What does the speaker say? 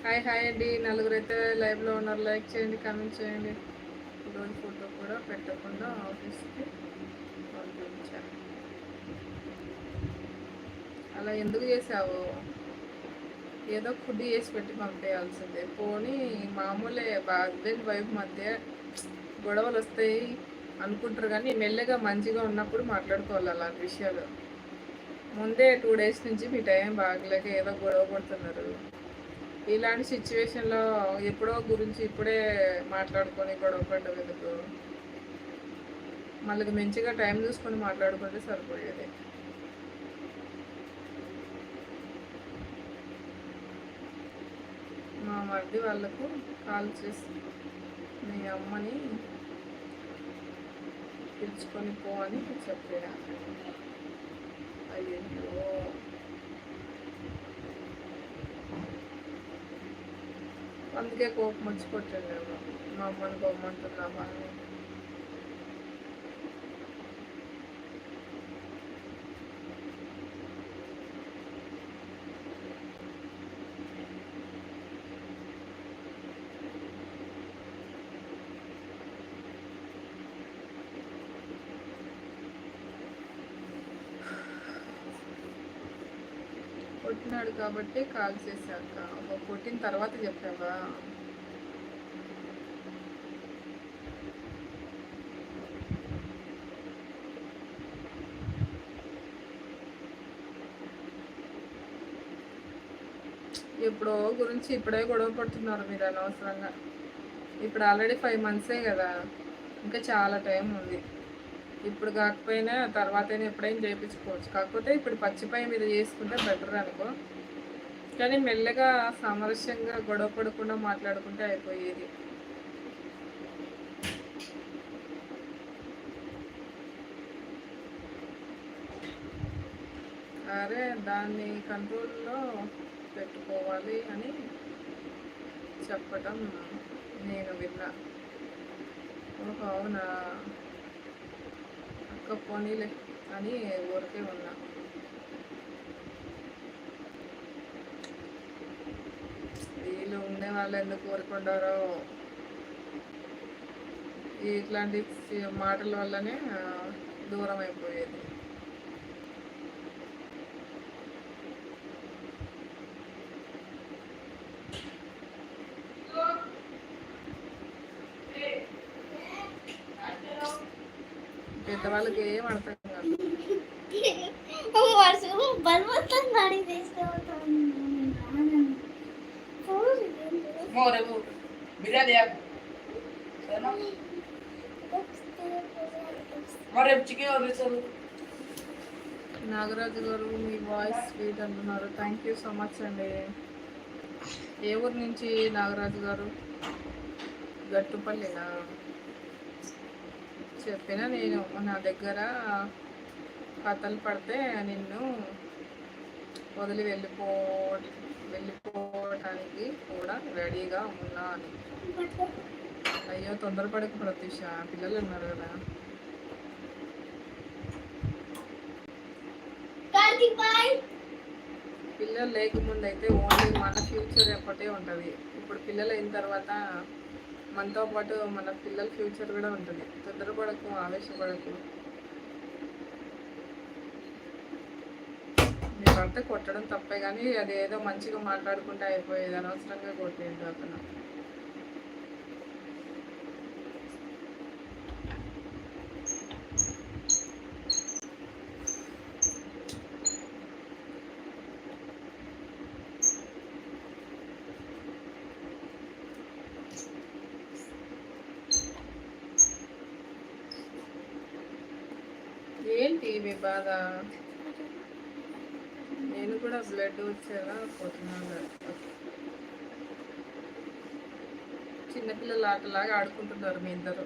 Hi hi అండి. నలుగురు అయితే లైవ్లో ఉన్నారు. లైక్ చేయండి, కామెంట్ చేయండి. ఈరోజు ఫోటో కూడా పెట్టకుండా ఆఫీస్కి పంపించాను. అలా ఎందుకు చేసావు? ఏదో ఫుడ్ చేసి పెట్టి పంపేయాల్సిందే. పోనీ మామూలే, హస్బెండ్ వైఫ్ మధ్య గొడవలు వస్తాయి అనుకుంటారు, కానీ మెల్లగా మంచిగా ఉన్నప్పుడు మాట్లాడుకోవాలి అలాంటి విషయాలు. ముందే 2 days నుంచి మీ టైం బాగలేక ఏదో గొడవ పడుతున్నారు. ఇలాంటి సిచ్యువేషన్లో ఎప్పుడో గురించి ఇప్పుడే మాట్లాడుకొని గొడవ పడ్డం ఎందుకు? మళ్ళీ మంచిగా టైం చూసుకొని మాట్లాడుకుంటే సరిపోయేది. మా మరిది వాళ్ళకు కాల్ చేసి మీ అమ్మని పిలుచుకొని పో అని చెప్పాడు. అయ్యో, అందుకే కోపం వచ్చి కొట్టాను. మా అమ్మని పోమంటున్నావా అని. కొట్టినాడు కాబట్టి కాల్ చేశాక కొట్టిన తర్వాత చెప్పావా? ఎప్పుడో గురించి ఇప్పుడే గొడవ పడుతున్నారు మీరు అనవసరంగా. ఇప్పుడు ఆల్రెడీ 5 months కదా, ఇంకా చాలా టైం ఉంది. ఇప్పుడు కాకపోయినా తర్వాతైనా ఎప్పుడైనా చేయించుకోవచ్చు. కాకపోతే ఇప్పుడు పచ్చిపై మీద చేసుకుంటే బెటర్ అనుకో. కానీ మెల్లగా సామరస్యంగా గొడవ పడకుండా మాట్లాడుకుంటే అయిపోయేది. అరే, దాన్ని కంట్రోల్లో పెట్టుకోవాలి అని చెప్పటం నేను విన్నా. ఓహో, అవునా అక్క, పోనీలే అని ఊరికే ఉన్నా. వీళ్ళు ఉండే వాళ్ళు ఎందుకు ఊరుకుంటారో, ఇట్లాంటి మాటల వల్లనే దూరం అయిపోయేది. పెద్దవాళ్ళకి ఏం అర్థం కాదు. నాగరాజు గారు, మీ వాయిస్ స్వీట్ అంటున్నారు. థ్యాంక్ యూ సో మచ్ అండి. ఏ ఊరు నుంచి నాగరాజు గారు? గట్టుపల్లినా? చెప్పిన నేను, నా దగ్గర కథలు పడితే నిన్ను వదిలి వెళ్ళిపోవటానికి కూడా రెడీగా ఉన్నా అని. అయ్యో, తొందరపడకు ప్రత్యూష, పిల్లలు ఉన్నారు కదా. పిల్లలు లేకముందు అయితే ఓన్లీ మన ఫ్యూచర్ ఎప్పటే ఉంటుంది. ఇప్పుడు పిల్లలు అయిన తర్వాత మనతో పాటు మన పిల్లల ఫ్యూచర్ కూడా ఉంటుంది. తొందరపడకు, ఆవేశపడకు. మీ భర్త కొట్టడం తప్పే, కానీ అది ఏదో మంచిగా మాట్లాడుకుంటే అయిపోయేది. అనవసరంగా కొట్టేది అతను. ఏంటి మీ బాధ? నేను కూడా బ్లడ్ వచ్చేలా పోతున్నాను. చిన్నపిల్లల ఆటలాగా ఆడుకుంటున్నారు మీ ఇద్దరు.